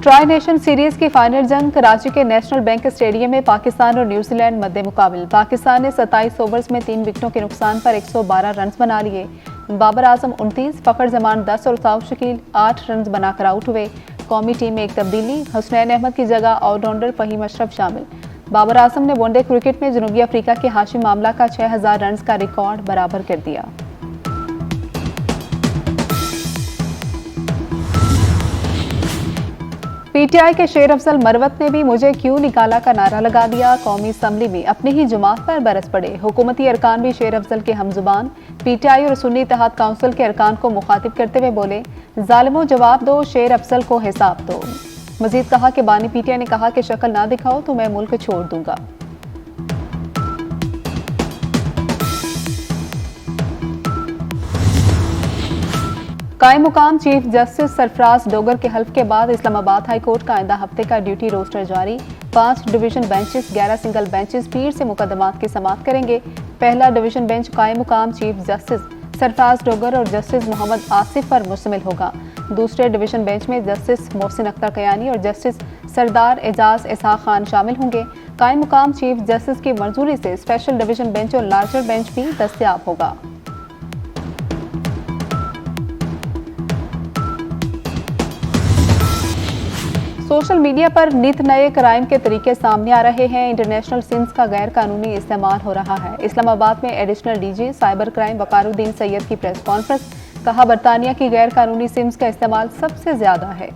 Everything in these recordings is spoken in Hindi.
ट्राई नेशन सीरीज की फाइनल जंग कराची के नेशनल बैंक स्टेडियम में पाकिस्तान और न्यूजीलैंड मध्य मुकाबले। पाकिस्तान ने 27 ओवर्स में 3 विकेटों के नुकसान पर 112 रन बना लिए। बाबर आजम 29, फखर जमान 10 और साउथ शकील 8 रन बनाकर आउट हुए। कौमी टीम में एक तब्दीली, हुसनैन अहमद की जगह ऑलराउंडर फहीम अशरफ शामिल। बाबर आजम ने वनडे क्रिकेट में जनूबी अफ्रीका के हाशिम मामला का 6000 रन का रिकॉर्ड बराबर कर दिया। पीटीआई के शेर अफजल मरवत ने भी मुझे क्यों निकाला का नारा लगा दिया। कौमी असम्बली में अपनी ही जमात पर बरस पड़े। हुकूमती अरकान भी शेर अफजल के हमजुबान। पीटीआई और सुन्नी इत्तेहाद काउंसिल के अरकान को मुखातिब करते हुए बोले, जालिमों जवाब दो, शेर अफजल को हिसाब दो। मजीद कहा कि बानी पीटीआई ने कहा कि शक्ल ना दिखाओ तो मैं मुल्क छोड़ दूंगा। कायम मुकाम चीफ जस्टिस सरफराज डोगर के हल्फ के बाद इस्लामाबाद हाई कोर्ट का आइंदा हफ्ते का ड्यूटी रोस्टर जारी। 5 डिवीजन बेंचेस, 11 सिंगल बेंचेस पीर से मुकदमात की समाअत करेंगे। पहला डिवीजन बेंच कायम मुकाम चीफ जस्टिस सरफराज डोगर और जस्टिस मोहम्मद आसिफ पर मुश्तमिल होगा। दूसरे डिवीजन बेंच में जस्टिस मोहसिन अख्तर कयानी और जस्टिस सरदार एजाज इसहाक खान शामिल होंगे। कायम मुकाम चीफ जस्टिस की मंजूरी से स्पेशल डिवीजन बेंच और लार्जर बेंच भी दस्तयाब होगा। सोशल मीडिया पर नित नए क्राइम के तरीके सामने आ रहे हैं। इंटरनेशनल सिम्स का गैर कानूनी इस्तेमाल हो रहा है। इस्लामाबाद में additional DG cyber crime Waqaruddin Syed की प्रेस कॉन्फ्रेंस। कहा, बरतानिया की गैर कानूनी सिम्स का इस्तेमाल सबसे ज्यादा है।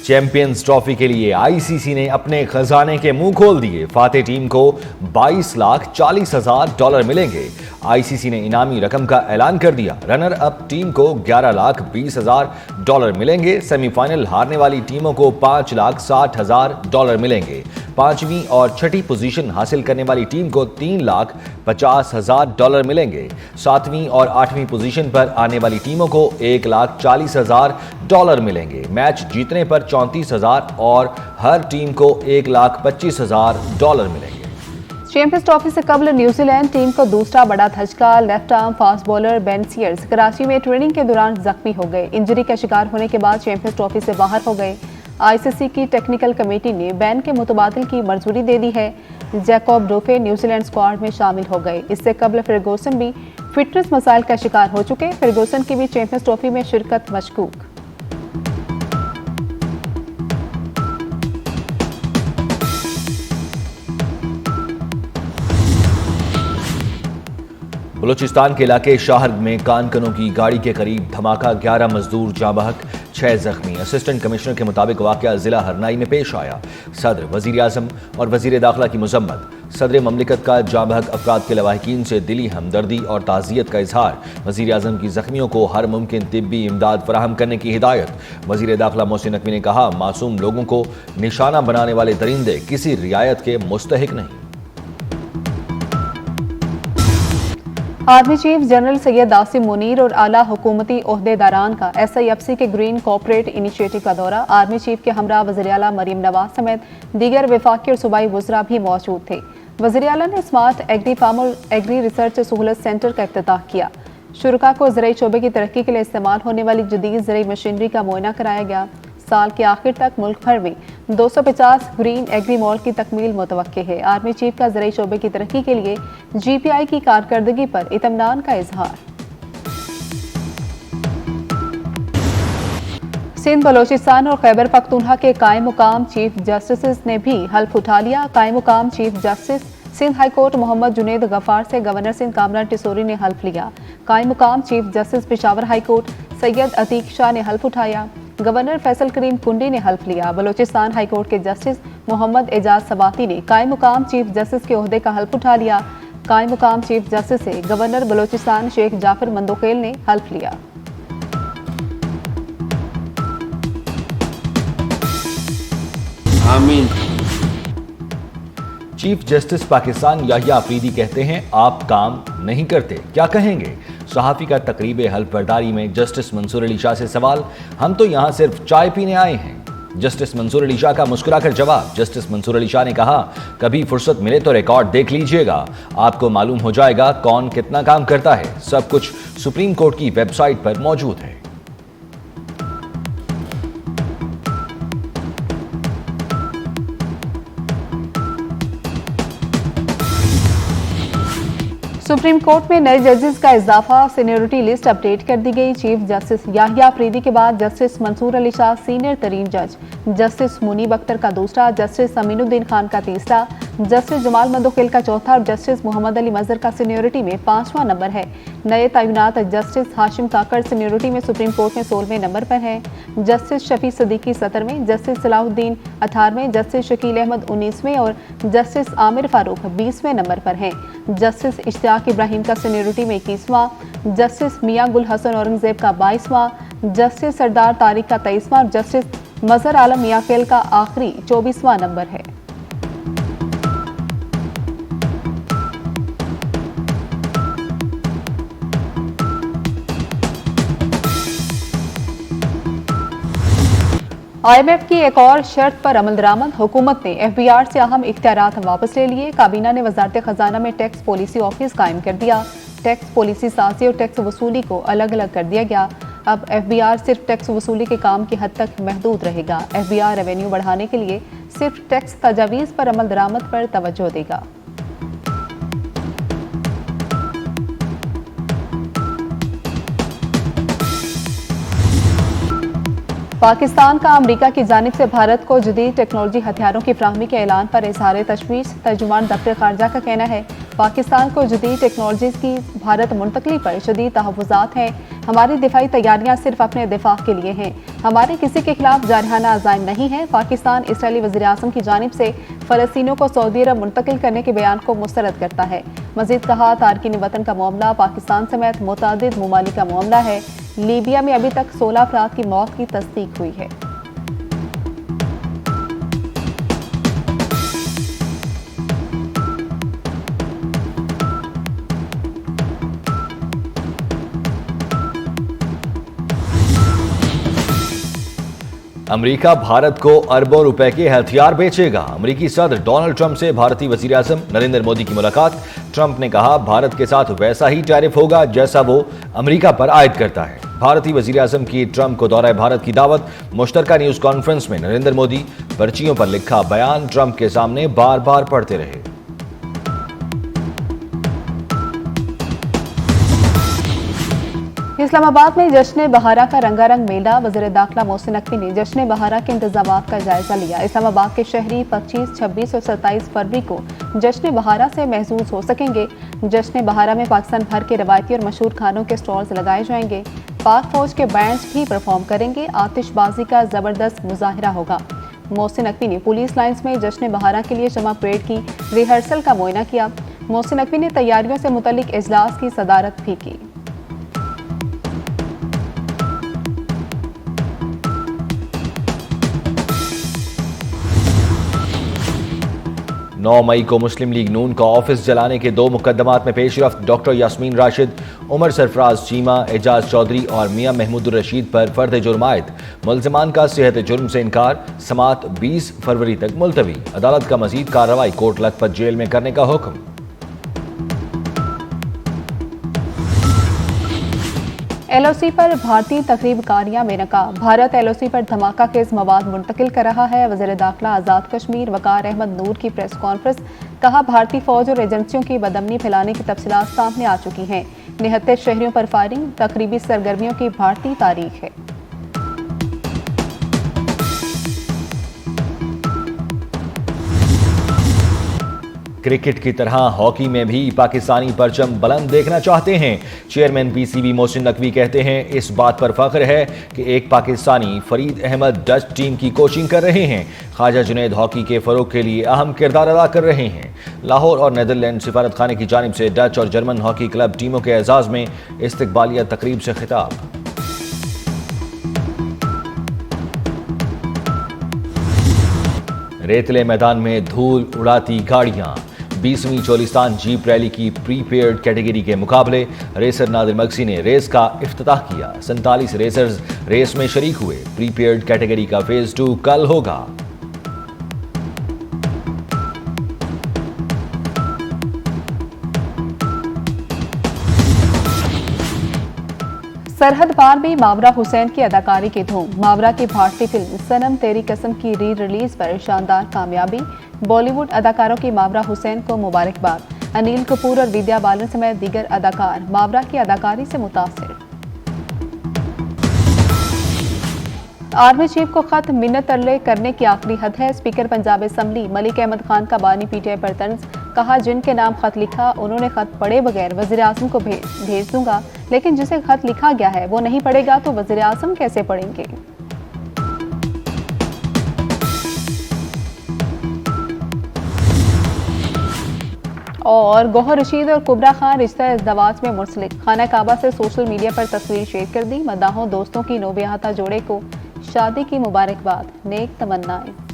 चैंपियंस ट्रॉफी के लिए आईसीसी ने अपने खजाने के मुंह खोल दिए। फातेह टीम को $22,40,000 मिलेंगे। आईसीसी ने इनामी रकम का ऐलान कर दिया। रनर अप टीम को $11,20,000 मिलेंगे। सेमीफाइनल हारने वाली टीमों को $5,60,000 मिलेंगे। 5वीं और 6ठी पोजीशन हासिल करने वाली टीम को $3,50,000 मिलेंगे। 7वीं और 8वीं पोजीशन पर आने वाली टीमों को $1,40,000 मिलेंगे। मैच जीतने पर 34,000 और हर टीम को $1,25,000 मिलेंगे। चैंपियंस ट्रॉफी से कबल न्यूजीलैंड टीम को दूसरा बड़ा धचका। Left arm fast bowler Ben Sears Karachi में ट्रेनिंग के दौरान जख्मी हो गए। इंजरी का शिकार होने के बाद चैंपियंस ट्रॉफी से बाहर हो गए। आईसीसी की टेक्निकल कमेटी ने बैन के मुतबादिल की मंजूरी दे दी है। जैकब डोफे न्यूजीलैंड स्क्वाड में शामिल हो गए। इससे कबल फर्गूसन भी फिटनेस मसाइल का शिकार हो चुके। फर्गूसन की भी चैंपियंस ट्रॉफी में शिरकत मशकूक। बलूचिस्तान के इलाके शाहर में कानकनों की गाड़ी के करीब धमाका, 11 मजदूर जाँ बहक, 6 जख्मी। असिस्टेंट कमिश्नर के मुताबिक वाकया जिला हरनाई में पेश आया। सदर, वजीर आजम और वजीर दाखिला की मजम्मत। सदर ममलिकत का जाँ बहक अफराद के लवाहिकीन से दिली हमदर्दी और ताज़ियत का इजहार। वजीर आजम की जख्मियों को हर मुमकिन तिब्बी इमदाद फराहम करने की हिदायत। वजीर दाखिला मोहसिन नकवी ने कहा, मासूम लोगों को निशाना बनाने वाले दरिंदे किसी रियायत के मुस्तहिक नहीं। Army chief general Syed Asim Munir और आला हुकूमती ओहदेदारान का SIFC के ग्रीन कॉर्पोरेट इनिशिएटिव का दौरा। आर्मी चीफ के हमरा वज़ीर आला मरीम नवाज समेत दीगर वफाकी और सूबाई वज़रा भी मौजूद थे। वज़ीर आला ने स्मार्ट एग्री फार्म और एग्री रिसर्च सहूलत सेंटर का इफ्तिताह किया। शुरका को ज़राई शोबे की तरक्की के लिए इस्तेमाल होने वाली जदीद ज़राई मशीनरी का मुआयना कराया गया। साल के आखिर तक मुल्क भर में 250 ग्रीन एग्री मॉल की तकमील मुतवक्के है। आर्मी चीफ का ज़राई शोबे की तरक्की के लिए GPI की कारकर्दगी पर इत्मीनान का इजहार। सिंध, बलोचिस्तान और खैबर पख्तूनख्वा के कायम मुकाम चीफ जस्टिस ने भी हल्फ उठा लिया। कायम मुकाम chief justice Sindh high court Mohammad Junaid Ghaffar से गवर्नर सिंध कामरान टिसोरी ने हल्फ लिया। कायम मुकाम chief justice Peshawar high court Syed Atiq Shah ने हल्फ उठाया। गवर्नर फैसल करीम कुंडी ने हल्फ लिया। बलोचिस्तान हाई कोर्ट के जस्टिस मोहम्मद एजाज सवाती ने कायम मुकाम चीफ जस्टिस के ओहदे का हल्फ उठा लिया। कायम मुकाम चीफ जस्टिस से गवर्नर बलोचिस्तान शेख जाफर मंदोखेल ने हल्फ लिया। आमीन। चीफ जस्टिस पाकिस्तान याहिया अफरीदी कहते हैं, आप काम नहीं करते, क्या कहेंगे? सहाफ़ी का तकरीब हल्फ बर्दारी में जस्टिस मंसूर अली शाह से सवाल, हम तो यहाँ सिर्फ चाय पीने आए हैं। जस्टिस मंसूर अली शाह का मुस्कुराकर जवाब। जस्टिस मंसूर अली शाह ने कहा, कभी फुर्सत मिले तो रिकॉर्ड देख लीजिएगा, आपको मालूम हो जाएगा कौन कितना काम करता है। सब कुछ सुप्रीम कोर्ट की वेबसाइट पर मौजूद है। सुप्रीम कोर्ट में नए जजेस का इजाफा, सीनियरिटी लिस्ट अपडेट कर दी गई। चीफ जस्टिस याहिया अफरीदी के बाद जस्टिस मंसूर अली शाह सीनियर तरीन जज, जस्टिस मुनीब अख्तर का दूसरा, जस्टिस अमीनुद्दीन खान का तीसरा, जस्टिस जमाल मंदोखेल का चौथा और जस्टिस मोहम्मद अली मजहर का सीनियरिटी में 5वां नंबर है। नए तैनात जस्टिस हाशिम काकड़ सीनियरिटी में सुप्रीम कोर्ट में 16वें नंबर पर हैं। जस्टिस शफी सदीकी 17वें, जस्टिस सलाहुद्दीन 18वें, जस्टिस शकील अहमद 19वें और जस्टिस आमिर फारूक 20वें नंबर पर हैं। जस्टिस इश्तियाक इब्राहिम का सीनियरिटी में 21वां, जस्टिस मियां गुल हसन औरंगजेब का 22वां, जस्टिस सरदार तारिक का 23वां और जस्टिस मजहर आलम मियाखेल का आखिरी 24वां नंबर है। IMF की एक और शर्त पर अमल दरामद, हुकूमत ने FBR से अहम इख्तियारात वापस ले लिए। काबीना ने वजारत खजाना में टैक्स पॉलिसी ऑफिस कायम कर दिया। टैक्स पॉलिसी साजी और टैक्स वसूली को अलग अलग कर दिया गया। अब FBR सिर्फ टैक्स वसूली के काम की हद तक महदूद रहेगा। FBR रेवेन्यू बढ़ाने के लिए सिर्फ टैक्स तजावीज़ पर अमल दरामद पर तवज्जो देगा। पाकिस्तान का अमेरिका की जानिब से भारत को जदीद टेक्नोलॉजी हथियारों की फ्राहमी के ऐलान पर इजहार तशवीश। तर्जुमान दफ्तर खारजा का कहना है, पाकिस्तान को जदीद टेक्नोलॉजी की भारत मुंतकली पर शदीद तहफ़्फ़ुज़ात हैं। हमारी दिफाई तैयारियां सिर्फ अपने दिफा के लिए हैं, हमारे किसी के खिलाफ जारहाना अज़ाइम नहीं है। पाकिस्तान इसराइली वज़ीर-ए-आज़म की जानिब से फ़लस्तीनियों को सऊदी अरब मुंतकिल करने के बयान को मुस्तरद करता है। मज़ीद कहा, तारकीन वतन का मामला पाकिस्तान समेत मुतअद्दिद ममालिक का मामला है। लीबिया में अभी तक 16 अफराद की मौत की तस्दीक हुई है। अमेरिका भारत को अरबों रुपए के हथियार बेचेगा। अमेरिकी सदर डोनाल्ड ट्रंप से भारतीय वजीर आज़म नरेंद्र मोदी की मुलाकात। ट्रंप ने कहा, भारत के साथ वैसा ही टैरिफ होगा जैसा वो अमेरिका पर आयद करता है। भारतीय वजीर आज़म की ट्रंप को दौरा भारत की दावत। मुश्तरका न्यूज कॉन्फ्रेंस में नरेंद्र मोदी पर्चियों पर लिखा बयान ट्रंप के सामने बार बार पढ़ते रहे। इस्लामाबाद में जश्न बहारा का रंगारंग मेला। वज़ीर दाखिला मोहसिन नकवी ने जश्न बहारा के इंतजामात का जायजा लिया। इस्लामाबाद के शहरी 25, 26 और 27 फरवरी को जश्न बहारा से महसूस हो सकेंगे। जश्न बहारा में पाकिस्तान भर के रवायती और मशहूर खानों के स्टॉल्स लगाए जाएंगे। पाक फौज के बैंड्स भी परफॉर्म करेंगे। आतिशबाजी का जबरदस्त मुजाहिरा होगा। मोहसिन नकवी ने पुलिस लाइन्स में जश्न बहारा के लिए जमा परेड की रिहर्सल का मुआयना किया। मोहसिन नकवी ने तैयारियों से मुतल्लिक इजलास की सदारत भी की। 9 मई को मुस्लिम लीग नून का ऑफिस जलाने के 2 मुकदमात में पेशरफ्त। डॉक्टर यास्मीन राशिद, उमर सरफराज चीमा, एजाज चौधरी और मियां महमूद रशीद पर फर्द जुर्म आयद। मुल्जिमान का सेहत जुर्म से इनकार। समात 20 फरवरी तक मुलतवी। अदालत का मजीद कार्रवाई कोर्ट लखपत जेल में करने का हुक्म। LOC पर भारतीय तकरीबकारियां बेनकाब। भारत LOC पर धमाका खेज मवाद मुंतकिल कर रहा है। वज़ीर दाखिला आज़ाद कश्मीर वकार अहमद नूर की प्रेस कॉन्फ्रेंस। कहा, भारतीय फौज और एजेंसियों की बदअमनी फैलाने की तफसीलात सामने आ चुकी हैं। 79 शहरियों पर फायरिंग, तकरीबी सरगर्मियों की भारतीय तारीख है। क्रिकेट की तरह हॉकी में भी पाकिस्तानी परचम बुलंद देखना चाहते हैं। चेयरमैन PCB मोहसिन नकवी कहते हैं, इस बात पर फख्र है कि एक पाकिस्तानी फरीद अहमद डच टीम की कोचिंग कर रहे हैं। ख्वाजा जुनैद हॉकी के फरोग के लिए अहम किरदार अदा कर रहे हैं। लाहौर और नेदरलैंड सिफारत खाने की जानिब से डच और जर्मन हॉकी क्लब टीमों के एजाज में इस्तकबालिया तकरीब से खिताब। रेतले मैदान में धूल उड़ाती गाड़ियां। 20वीं चोलिस्तान जीप रैली की प्रीपेड कैटेगरी के मुकाबले रेसर नादिर मगसी ने रेस का इफ्तिताह किया। 47 रेसर्स रेस में शरीक हुए। प्रीपेड कैटेगरी का फेज 2 कल होगा। सरहद पार भी मावरा हुसैन की अदाकारी की धूम। मावरा की भारतीय फिल्म सनम तेरी कसम की री रिलीज पर शानदार कामयाबी। बॉलीवुड अदाकारों की मावरा हुसैन को मुबारकबाद। अनिल कपूर और विद्या बालन समेत दीगर अदाकार मावरा की अदाकारी से मुतासिर। आर्मी चीफ को खत मिन्नत तरले करने की आखिरी हद है। स्पीकर पंजाब असम्बली मलिक अहमद खान का बानी पीटीआई पर तंज। कहा, जिनके नाम खत लिखा उन्होंने खत पढ़े बगैर वजीर आजम को भेज दूंगा, लेकिन जिसे खत लिखा गया है वो नहीं पढ़ेगा तो वजीर आजम कैसे पढ़ेंगे। और गौहर रशीद और कुबरा खान रिश्ता इज़्दवाज में मुंसलिक। खाना काबा से सोशल मीडिया पर तस्वीर शेयर कर दी। मदाहों दोस्तों की नौबियाहता जोड़े को शादी की मुबारकबाद, नेक तमन्नाएं।